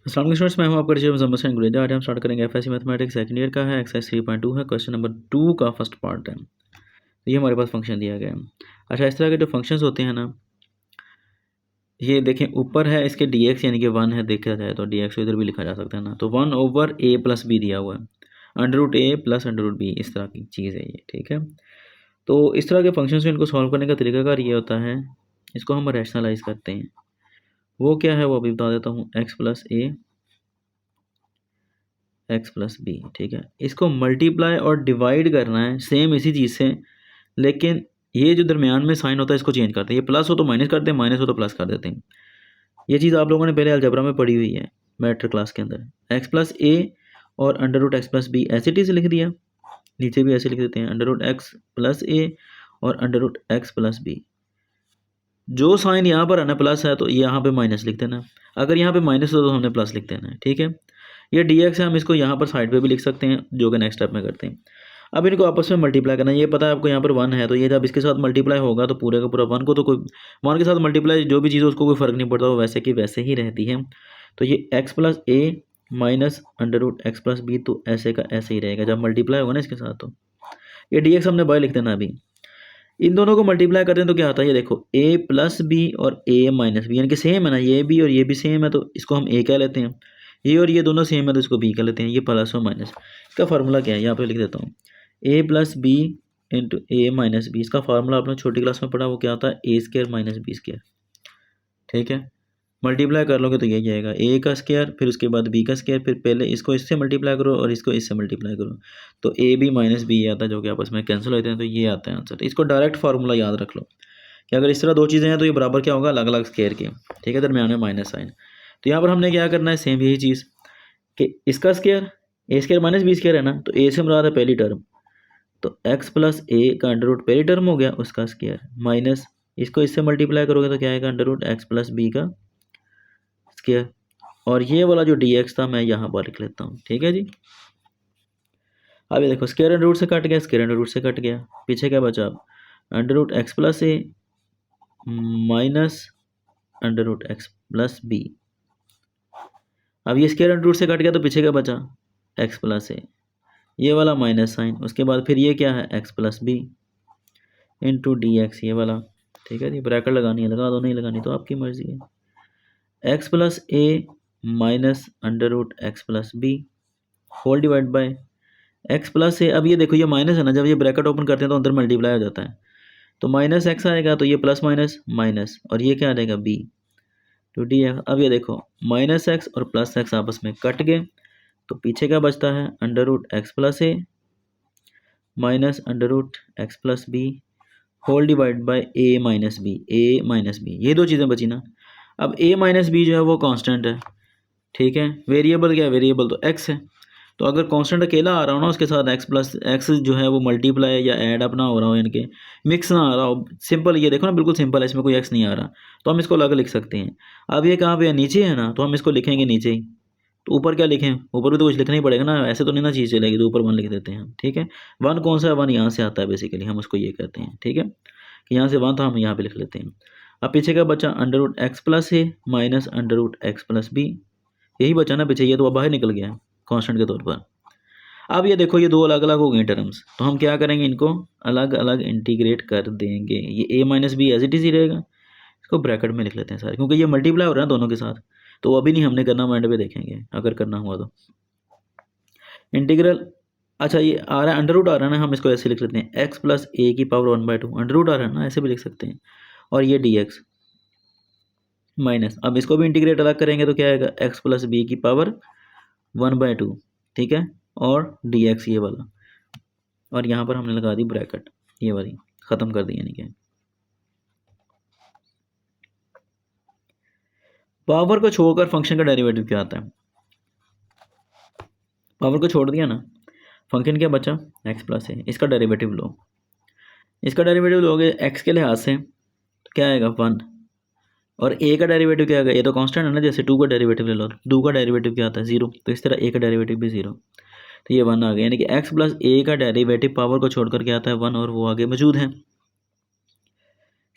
Students मैं हूं आपका टीचर मुजम्मिल हुसैन गुलेजा। आज हम स्टार्ट करेंगे एफएससी मैथमेटिक्स सेकंड ईयर का है, एक्सरसाइज 3.2 है, क्वेश्चन नंबर 2 का फर्स्ट पार्ट है। तो ये हमारे पास फंक्शन दिया गया है। अच्छा, इस तरह के जो फंक्शंस होते हैं ना, ये देखें ऊपर है इसके dx यानी कि 1 है, देखा जाए तो dx इधर भी लिखा जा सकता है ना, तो 1/a + b दिया हुआ है, √a + √b, इस तरह की चीज़ है ये, ठीक है। तो इस तरह के फंक्शंस में इनको सॉल्व करने का तरीकाकार ये होता है, इसको हम रैशनलाइज करते हैं। वो क्या है वो अभी बता देता हूँ, x + a x + b, ठीक है। इसको मल्टीप्लाई और डिवाइड करना है सेम इसी चीज़ से, लेकिन ये जो दरमियान में साइन होता है इसको चेंज करते हैं। ये प्लस हो तो माइनस करते हैं, माइनस हो तो प्लस कर देते हैं। ये चीज़ आप लोगों ने पहले अलजबरा में पढ़ी हुई है, मैट्रिक क्लास के अंदर। x + a और √x + b ऐसे टी से लिख दिया, नीचे भी ऐसे लिख देते हैं, √x + a और √x + b। जो साइन यहाँ पर है ना प्लस है तो यहाँ पे माइनस लिख देना, अगर यहाँ पे माइनस हो तो हमने प्लस लिख देना है, ठीक है। ये dx है, हम इसको यहाँ पर साइड पे भी लिख सकते हैं, जो कि नेक्स्ट स्टेप में करते हैं। अब इनको आपस में मल्टीप्लाई करना है। ये पता है आपको यहाँ पर 1 है, तो ये जब इसके साथ मल्टीप्लाई होगा तो पूरे का पूरा 1 को तो कोई 1 के साथ मल्टीप्लाई जो भी चीज़ है उसको कोई फ़र्क नहीं पड़ता, वो वैसे की वैसे ही रहती है। तो ये x + a minus √x + b, तो ऐसे का ऐसे ही रहेगा जब मल्टीप्लाई होगा ना इसके साथ। तो ये dx हमने बाय लिख देना। अभी इन दोनों को मल्टीप्लाई करते हैं तो क्या आता है, ये देखो a + b और a - b, यानी कि सेम है ना, ये भी और ये भी सेम है, तो इसको हम a कह लेते हैं। ये और ये दोनों सेम है तो इसको b कह लेते हैं। ये प्लस और माइनस, इसका फार्मूला क्या है यहाँ पे लिख देता हूँ, a + b × a - b। इसका फार्मूला आपने छोटी क्लास में पढ़ा, वो क्या होता है, a² - b², ठीक है। मल्टीप्लाई कर लोगे तो यही आएगा, a का स्क्वायर फिर उसके बाद b का स्क्वायर, फिर पहले इसको इससे मल्टीप्लाई करो और इसको इससे मल्टीप्लाई करो, तो ab - b आता है, जो कि आपस में कैंसिल होते हैं, तो ये आता है आंसर। इसको डायरेक्ट फार्मूला याद रख लो कि अगर इस तरह दो चीज़ें हैं तो ये बराबर क्या होगा, अलग अलग स्क्वायर के, ठीक है, दरमियान में माइनस साइन। तो यहाँ पर हमने क्या करना है, सेम यही चीज़ कि इसका स्क्वायर a² - b² है ना, तो a से मुराद है पहली टर्म, तो x + a का अंडर रूट पहली टर्म हो गया, उसका स्क्वायर, माइनस इसको इससे मल्टीप्लाई करोगे तो क्या आएगा, √x + b का स्क्वायर। और ये वाला जो dx था मैं यहाँ पर लिख लेता हूँ, ठीक है जी। अब ये देखो स्क्वायर अंडर रूट से कट गया, स्क्वायर अंडर रूट से कट गया, पीछे क्या बचा, √x + a minus √x + b। अब ये स्क्वायर अंडर रूट से कट गया तो पीछे क्या बचा, x + a, ये वाला माइनस साइन, उसके बाद फिर ये क्या है, x + b × dx, ये वाला, ठीक है जी। ब्रैकेट लगानी है लगा दो, नहीं लगानी तो आपकी मर्जी है। x + a minus √x + b whole divide by x + a। अब ये देखो ये माइनस है ना, जब ये ब्रैकेट ओपन करते हैं तो अंदर मल्टीप्लाई हो जाता है, तो माइनस x आएगा, तो ये प्लस माइनस माइनस, और ये क्या आ जाएगा b तो dx। अब ये देखो माइनस x और प्लस x आपस में कट गए, तो पीछे क्या बचता है, √x + a minus √x + b whole divide by a - b, ये दो चीज़ें बची ना। अब a - b जो है वो कांस्टेंट है, ठीक है। वेरिएबल क्या है, वेरिएबल तो x है, तो अगर कांस्टेंट अकेला आ रहा हो ना, उसके साथ x + x जो है वो मल्टीप्लाई या ऐड अपना हो रहा हो, यानी कि मिक्स ना आ रहा हो, सिंपल, ये देखो ना बिल्कुल सिंपल है, इसमें कोई x नहीं आ रहा, तो हम इसको अलग लिख सकते हैं। अब ये कहाँ पे है, नीचे है ना, तो हम इसको लिखेंगे नीचे ही। तो ऊपर क्या लिखें, ऊपर भी तो कुछ लिखना ही पड़ेगा ना, ऐसे तो नहीं ना चीज़ चलेगी, तो ऊपर 1 लिख देते हैं हम, ठीक है। 1 कौन सा है, 1 यहाँ से आता है बेसिकली, हम उसको ये कहते हैं, ठीक है, कि यहाँ से 1 था, हम यहाँ पे लिख लेते हैं। अब पीछे क्या बचा, √x + a minus √x + b, यही बचा ना पीछे, ये तो अब बाहर निकल गया कांस्टेंट के तौर पर। अब ये देखो ये दो अलग अलग हो गई टर्म्स, तो हम क्या करेंगे, इनको अलग अलग इंटीग्रेट कर देंगे। ये a - b as it is ही रहेगा, इसको ब्रैकेट में लिख लेते हैं सारे, क्योंकि ये मल्टीप्लाई हो रहा है दोनों के साथ, तो अभी नहीं हमने करना, एंड पे देखेंगे अगर करना हुआ तो। इंटीग्रल, अच्छा ये आ रहा है अंडर रूट आ रहा है ना, हम इसको ऐसे लिख लेते हैं, x + a⁴ अंडर रूट आ रहा है ना, ऐसे भी लिख सकते हैं, और ये dx माइनस, अब इसको भी इंटीग्रेट अलग करेंगे तो क्या आएगा, x + b⁴ ठीक है, और dx ये वाला, और यहाँ पर हमने लगा दी ब्रैकेट, ये वाली ख़त्म कर दी, यानी कि पावर को छोड़कर फंक्शन का डेरिवेटिव क्या आता है। पावर को छोड़ दिया ना, फंक्शन क्या बचा, x + a, इसका डेरिवेटिव लो, इसका डेरिवेटिव लोगे x के लिहाज से तो क्या आएगा 1, और a का डेरिवेटिव क्या आएगा, ये तो कांस्टेंट है ना, जैसे 2 का डेरिवेटिव ले लो, 2 का डेरिवेटिव क्या आता है 0, तो इस तरह a का डेरिवेटिव भी 0, तो ये 1 आ गया, यानी कि x + a का डेरिवेटिव पावर को छोड़कर क्या आता है 1, और वो आगे मौजूद है।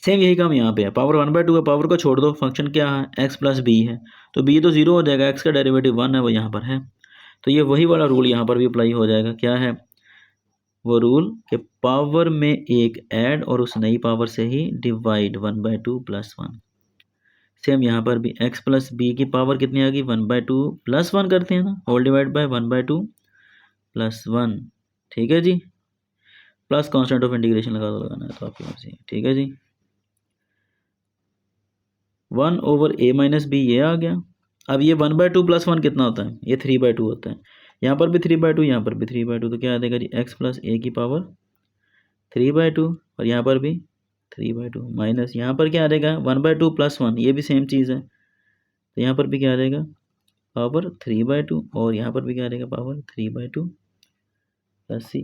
सेम यही काम यहाँ पे है, पावर 1/2 है, पावर को छोड़ दो, फंक्शन क्या है x प्लस बी है, तो b तो ज़ीरो हो जाएगा, x का डेरिवेटिव 1 है वो यहाँ पर है, तो ये वही वाला रूल यहाँ पर भी अप्लाई हो जाएगा। क्या है वो रूल कि पावर में एक ऐड और उस नई पावर से ही डिवाइड 1/2 + 1। सेम यहाँ पर भी x प्लस बी की पावर कितनी आ गई 1/2 + 1 करते हैं ना, होल डिवाइड बाय 1/2 + 1। ठीक है जी, प्लस कांस्टेंट ऑफ इंटीग्रेशन लगा दो, लगाना है तो आपकी मर्जी है। ठीक है जी, 1/a - b ये आ गया। अब ये 1/2 + 1 कितना होता है, ये 3/2 होता है। यहाँ पर भी 3/2, यहाँ पर भी 3/2, तो क्या आ जाएगा जी x प्लस a की पावर 3/2, और यहाँ पर भी 3/2 माइनस यहाँ पर क्या आ जाएगा 1/2 + 1, ये भी सेम चीज़ है, तो यहाँ पर भी क्या आ जाएगा पावर 3/2, और यहाँ पर भी क्या आ जाएगा पावर 3/2 + c।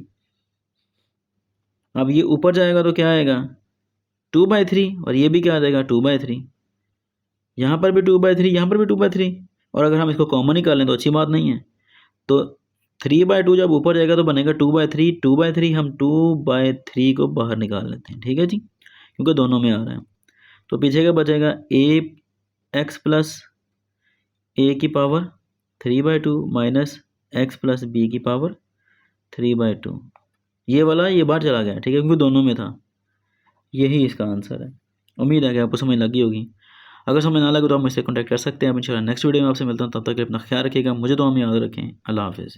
अब ये ऊपर जाएगा तो क्या आएगा 2/3, और ये भी क्या आ जाएगा 2/3, यहाँ पर भी 2/3, यहाँ पर भी 2/3, और अगर हम इसको कॉमन ही कर लें तो अच्छी बात नहीं है, तो 3/2 जब ऊपर जाएगा तो बनेगा 2/3, 2/3 हम 2/3 को बाहर निकाल लेते हैं। ठीक है जी, क्योंकि दोनों में आ रहा है, तो पीछे क्या बचेगा x प्लस a की power 3/2 minus x plus b की पावर 3/2, ये वाला ये बाहर चला गया। ठीक है, क्योंकि दोनों में था, यही इसका आंसर है। उम्मीद है कि आपको समझ लगी होगी, अगर समझ ना लगे तो आप मुझसे कॉन्टैक्ट कर सकते हैं। अब इंशाल्लाह नेक्स्ट वीडियो में आपसे मिलता हूँ, तब तक के लिए अपना ख्याल रखिएगा, मुझे तो हम याद रखें। अल्लाह हाफिज़।